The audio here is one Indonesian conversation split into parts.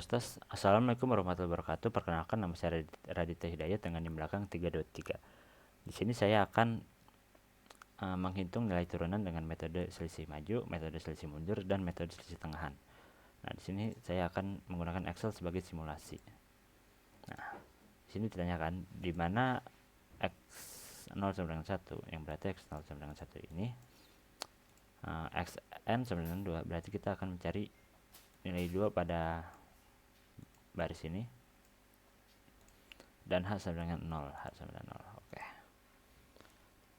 Tes. Assalamualaikum warahmatullahi wabarakatuh. Perkenalkan, nama saya Raditya Hidayat dengan di belakang 323. Di sini saya akan menghitung nilai turunan dengan metode selisih maju, metode selisih mundur, dan metode selisih tengahan. Nah, di sini saya akan menggunakan Excel sebagai simulasi. Nah, di sini ditanyakan di mana x 0 sama dengan 1, yang berarti x 0 sama dengan 1 ini xn sama dengan 2, berarti kita akan mencari nilai 2 pada baris ini, dan h sama dengan 0, h sama dengan 0. Oke.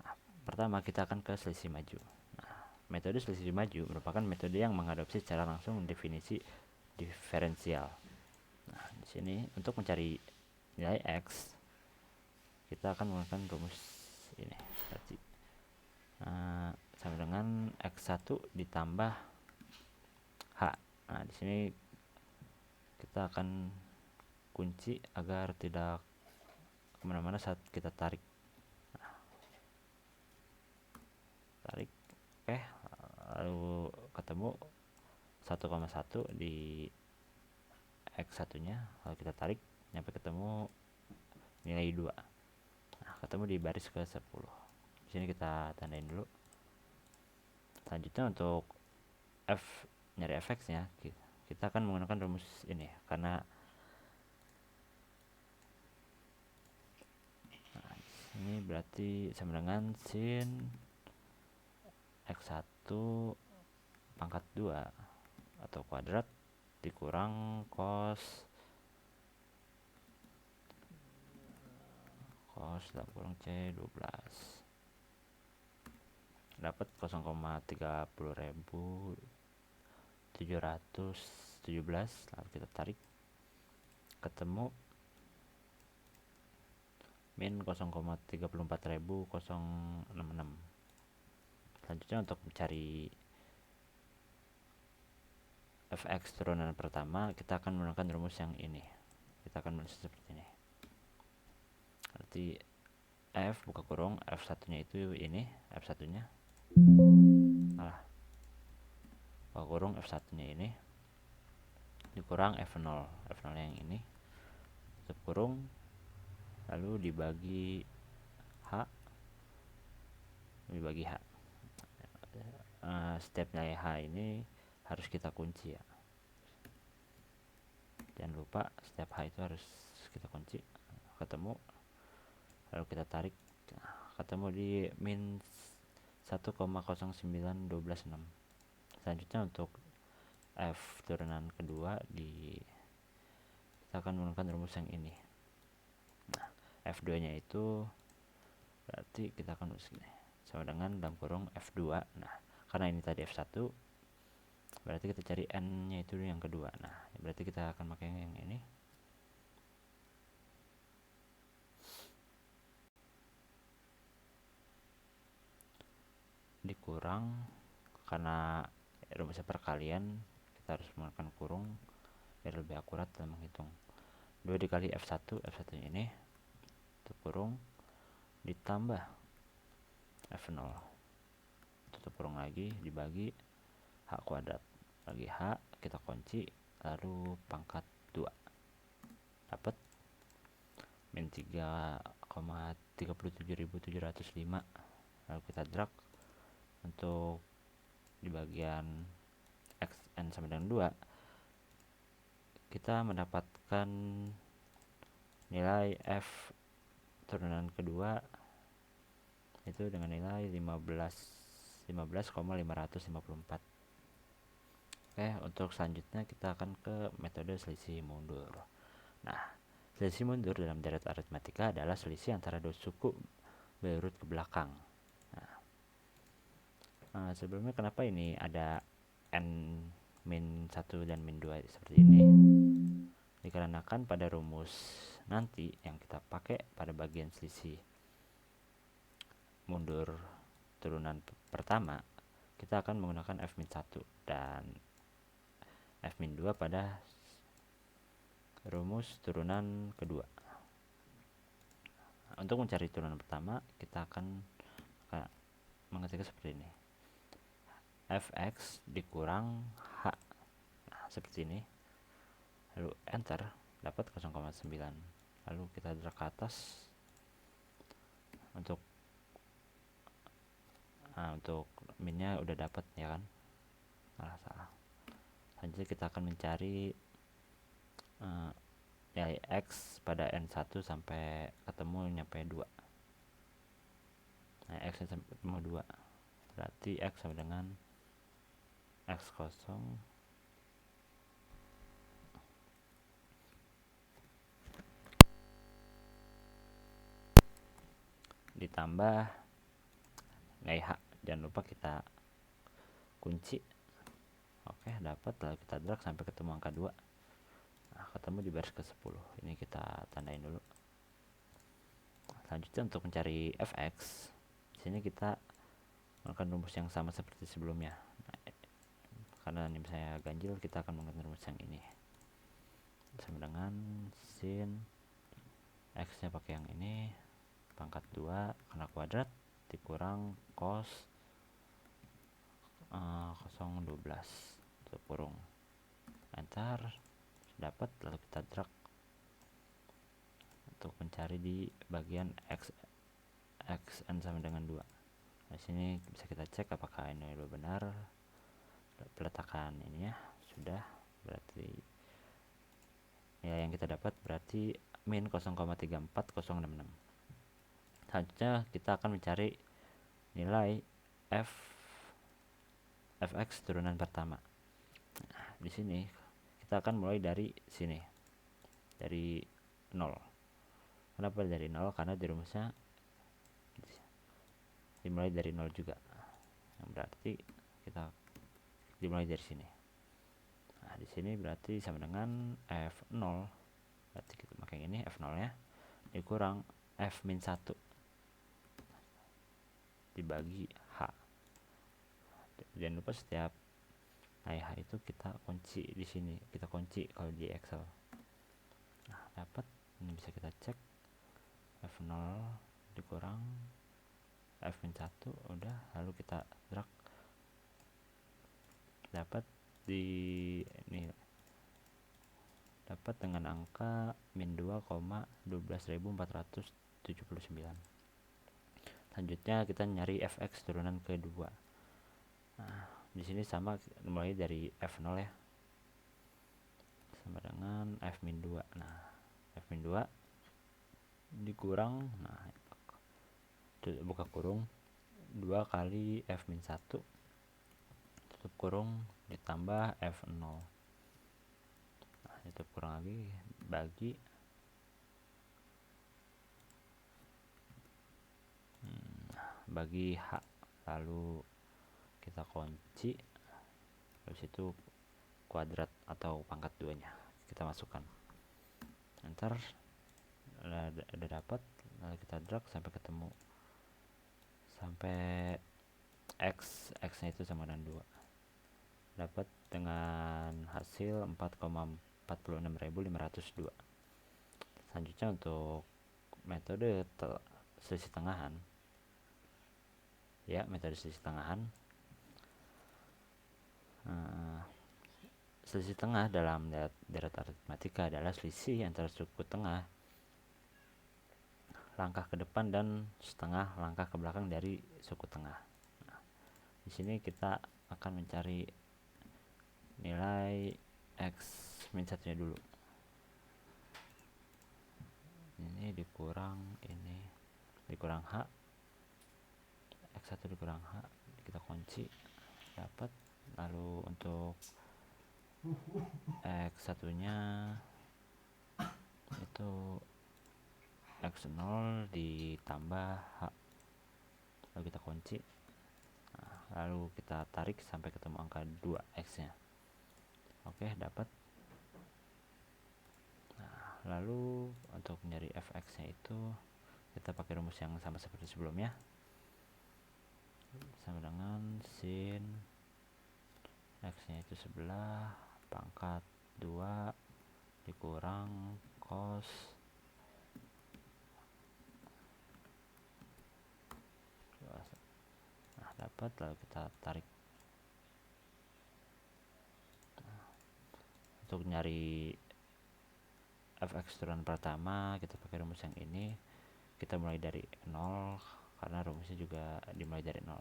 Nah, pertama kita akan ke selisih maju. Nah, metode selisih maju merupakan metode yang mengadopsi secara langsung definisi diferensial. Nah, di sini untuk mencari nilai x kita akan menggunakan rumus ini. Berarti sama dengan x1 ditambah h. Nah, di sini kita akan kunci agar tidak kemana-mana saat kita tarik. Oke, lalu ketemu 1,1 di x1 nya, lalu kita tarik sampai ketemu nilai 2. Nah, ketemu di baris ke 10. Di sini kita tandain dulu. Selanjutnya untuk nyari fx nya kita akan menggunakan rumus ini, karena ini berarti sama dengan sin x1 pangkat 2 atau kuadrat dikurang cos 8 kurang C12 dapat 0,30.717. Lalu kita tarik ketemu min 0,34.066. Selanjutnya untuk mencari fx turunan pertama kita akan menggunakan rumus yang ini. Kita akan menulis seperti ini. Berarti f buka kurung f1 nya itu ini, f1 nya buka kurung f1 nya ini dikurang f0 yang ini, tutup kurung, lalu dibagi h. Setiap nilai h ini harus kita kunci ya, jangan lupa setiap h itu harus kita kunci. Ketemu, lalu kita tarik, ketemu di min 1,09126. Selanjutnya untuk f turunan kedua kita akan menggunakan rumus yang ini. Nah, f2 nya itu berarti kita akan tulis gini, sama dengan dalam kurung f2. Nah, karena ini tadi f1 berarti kita cari n nya itu yang kedua. Nah, berarti kita akan pakai yang ini, dikurang, karena rumusnya perkalian kita harus menggunakan kurung biar lebih akurat dalam menghitung. 2 dikali f1 ini tutup kurung ditambah f0 tutup kurung lagi dibagi h kuadrat, bagi h kita kunci, lalu pangkat 2 dapat min 3,37.705. lalu kita drag untuk di bagian xn sama dengan 2 kita mendapatkan nilai f turunan kedua itu dengan nilai 15,554. Oke, untuk selanjutnya kita akan ke metode selisih mundur. Nah, selisih mundur dalam deret aritmatika adalah selisih antara dua suku berurut ke belakang. Nah, sebelumnya kenapa ini ada n min 1 dan min 2 seperti ini? Dikarenakan pada rumus nanti yang kita pakai pada bagian selisih mundur turunan pertama, kita akan menggunakan f min 1 dan f min 2 pada rumus turunan kedua. Untuk mencari turunan pertama kita akan mengetikkan seperti ini, fx dikurang h. Nah, seperti ini. lalu enter, dapat 0,9. Lalu kita drag ke atas untuk minnya udah dapat ya kan. Salah. Selanjutnya kita akan mencari nilai X pada N1 sampai ketemu nyampe 2. Nah, X sampai ketemu 2 berarti X sama dengan X kosong ditambah nilai H. Jangan lupa kita kunci. Oke, dapat. Lalu kita drag sampai ketemu angka 2. Nah, ketemu di baris ke-10. Ini kita tandain dulu. Selanjutnya untuk mencari fx, di sini kita menggunakan rumus yang sama seperti sebelumnya. Nah, karena ini saya ganjil, kita akan menggunakan rumus yang ini. Sama dengan sin x-nya pakai yang ini, pangkat 2 karena kuadrat dikurang cos 0,12 tutup kurung, enter, dapat. Lalu kita drag untuk mencari di bagian xn sama dengan 2. Di sini bisa kita cek apakah ini udah benar peletakan ininya sudah, berarti nilai yang kita dapat berarti min 0,34066. Selanjutnya kita akan mencari nilai fx turunan pertama. Nah, di sini kita akan mulai dari sini, dari 0. Kenapa dari 0? Karena di rumusnya dimulai dari 0 juga. Yang berarti kita dimulai dari sini. Nah, di sini berarti sama dengan f0. Berarti kita pakai ini f0-nya dikurang f-1 dibagi h. Jangan lupa setiap nilai h itu kita kunci di sini. Kita kunci kalau di Excel. Nah, dapat. Ini bisa kita cek. F0 dikurang f-1 udah, lalu kita drag, dapat di ini dapat dengan angka min 2,12479. Selanjutnya kita nyari fx turunan kedua. Nah, di sini sama, mulai dari f0 ya, sama dengan f-2. Nah, f-2 dikurang, nah buka kurung 2 kali f-1 tutup kurung ditambah f0. Nah, tutup kurang lagi bagi h, lalu kita kunci, habis itu kuadrat atau pangkat 2 nya kita masukkan, enter, udah dapat. Lalu kita drag sampai ketemu sampai x nya itu sama dengan 2, dapat dengan hasil 4,46502. Selanjutnya untuk metode selisih tengahan ya, metode selisih tengahan, selisih tengah dalam deret aritmatika adalah selisih antara suku tengah langkah ke depan dan setengah langkah ke belakang dari suku tengah. Nah, di sini kita akan mencari nilai x min 1 nya dulu. Ini dikurang h, x1 dikurang h, kita kunci, dapat. Lalu untuk x1 nya itu x0 ditambah h, lalu kita kunci. Nah, lalu kita tarik sampai ketemu angka 2x nya. Oke, dapat. Nah, lalu untuk mencari fx nya itu kita pakai rumus yang sama seperti sebelumnya, sama dengan sin x nya itu sebelah pangkat 2 dikurang cos 2. Nah, dapat. Lalu kita tarik. Nah, untuk nyari fx turunan pertama kita pakai rumus yang ini. Kita mulai dari 0 karena rumusnya juga dimulai dari 0.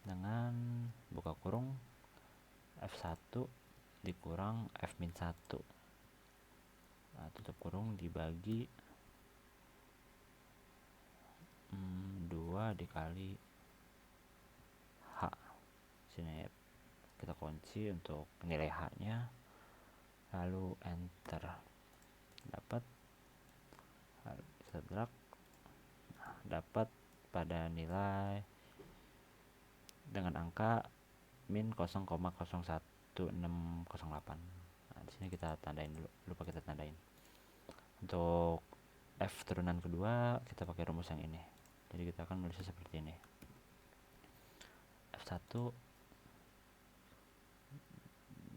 Dengan buka kurung f1 dikurang f-1, tutup kurung dibagi 2 dikali h. Sini kita kunci untuk nilai h nya, lalu enter, dapat kita drag, dapat pada nilai dengan angka min 0,01608. Nah, di sini kita tandain dulu, lupa kita tandain. Untuk f turunan kedua kita pakai rumus yang ini. Jadi kita akan menulisnya seperti ini. F1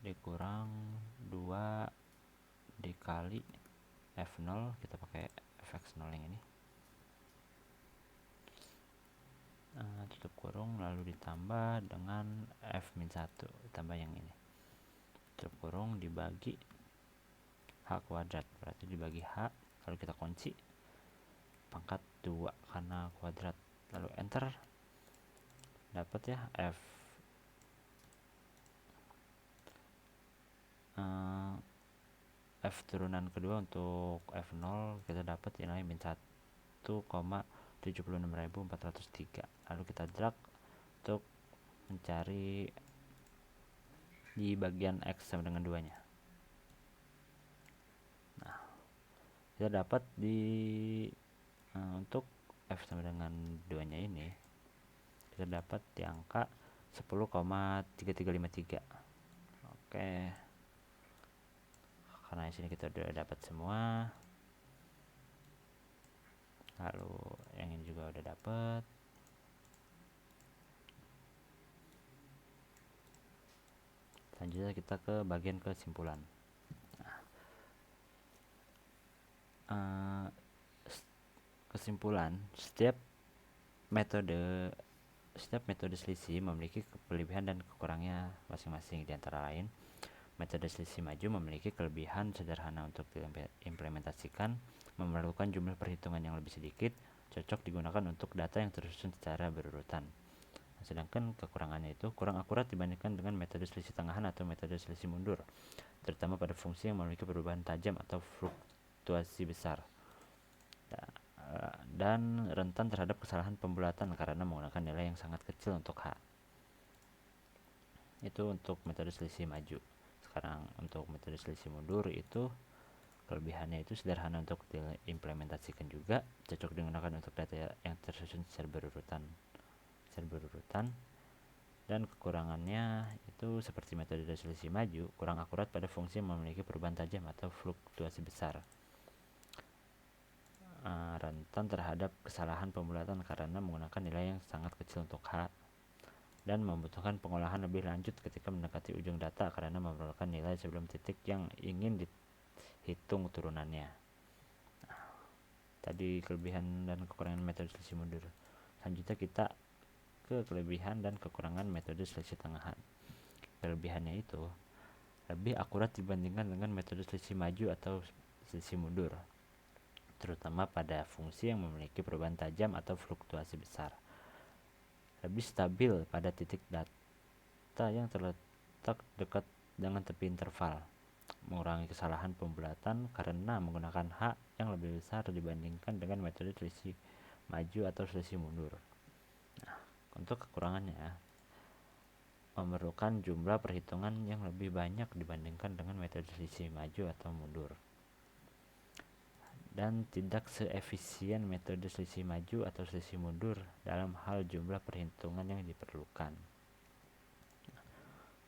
dikurang 2 dikali F0, kita pakai fx0 yang ini, tutup kurung, lalu ditambah dengan f-1 ditambah yang ini, tutup kurung dibagi h kuadrat, berarti dibagi h, lalu kita kunci pangkat 2 karena kuadrat, lalu enter, dapat ya f turunan kedua untuk f0 kita dapat nilai min 1,76403. Lalu kita drag untuk mencari di bagian x sama dengan 2 nya. Nah, kita dapat di untuk f sama dengan 2 nya ini kita dapat di angka 10,3353. Oke, karena di sini kita udah dapat semua, lalu yang ini juga udah dapat. Selanjutnya kita ke bagian kesimpulan. Kesimpulan, setiap metode selisih memiliki kelebihan dan kekurangannya masing-masing. Di antara lain, metode selisih maju memiliki kelebihan sederhana untuk diimplementasikan, memerlukan jumlah perhitungan yang lebih sedikit, cocok digunakan untuk data yang tersusun secara berurutan. Sedangkan kekurangannya itu kurang akurat dibandingkan dengan metode selisih tengahan atau metode selisih mundur, terutama pada fungsi yang memiliki perubahan tajam atau fluktuasi besar, dan rentan terhadap kesalahan pembulatan karena menggunakan nilai yang sangat kecil untuk h. Itu untuk metode selisih maju. Sekarang untuk metode selisih mundur itu kelebihannya itu sederhana untuk diimplementasikan juga, cocok digunakan untuk data yang tersusun secara berurutan, dan kekurangannya itu seperti metode selisih maju, kurang akurat pada fungsi yang memiliki perubahan tajam atau fluktuasi besar, rentan terhadap kesalahan pembulatan karena menggunakan nilai yang sangat kecil untuk h, dan membutuhkan pengolahan lebih lanjut ketika mendekati ujung data karena memerlukan nilai sebelum titik yang ingin dihitung turunannya. Tadi kelebihan dan kekurangan metode selisih mundur. Selanjutnya kita ke kelebihan dan kekurangan metode selisih tengahan. Kelebihannya itu lebih akurat dibandingkan dengan metode selisih maju atau selisih mundur, terutama pada fungsi yang memiliki perubahan tajam atau fluktuasi besar. Lebih stabil pada titik data yang terletak dekat dengan tepi interval, mengurangi kesalahan pembulatan karena menggunakan h yang lebih besar dibandingkan dengan metode selisih maju atau selisih mundur. Nah, untuk kekurangannya, memerlukan jumlah perhitungan yang lebih banyak dibandingkan dengan metode selisih maju atau mundur, dan tidak seefisien metode selisih maju atau selisih mundur dalam hal jumlah perhitungan yang diperlukan.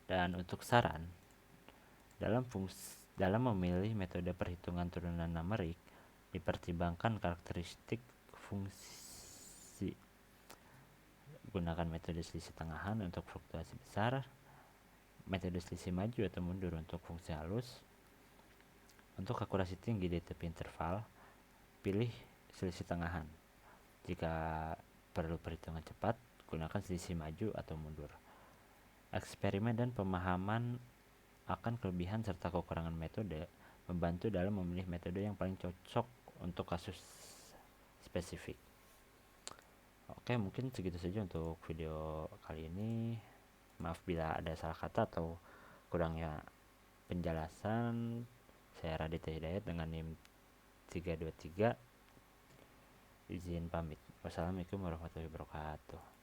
Dan untuk saran, dalam memilih metode perhitungan turunan numerik, dipertimbangkan karakteristik fungsi. Gunakan metode selisih tengahan untuk fluktuasi besar, metode selisih maju atau mundur untuk fungsi halus. Untuk akurasi tinggi di tepi interval, pilih selisih tengahan. Jika perlu perhitungan cepat, gunakan selisih maju atau mundur. Eksperimen dan pemahaman akan kelebihan serta kekurangan metode, membantu dalam memilih metode yang paling cocok untuk kasus spesifik. Oke, mungkin segitu saja untuk video kali ini. Maaf bila ada salah kata atau kurangnya penjelasan. Saya Raditya Hidayat dengan NIM 323. Izin pamit. Wassalamualaikum warahmatullahi wabarakatuh.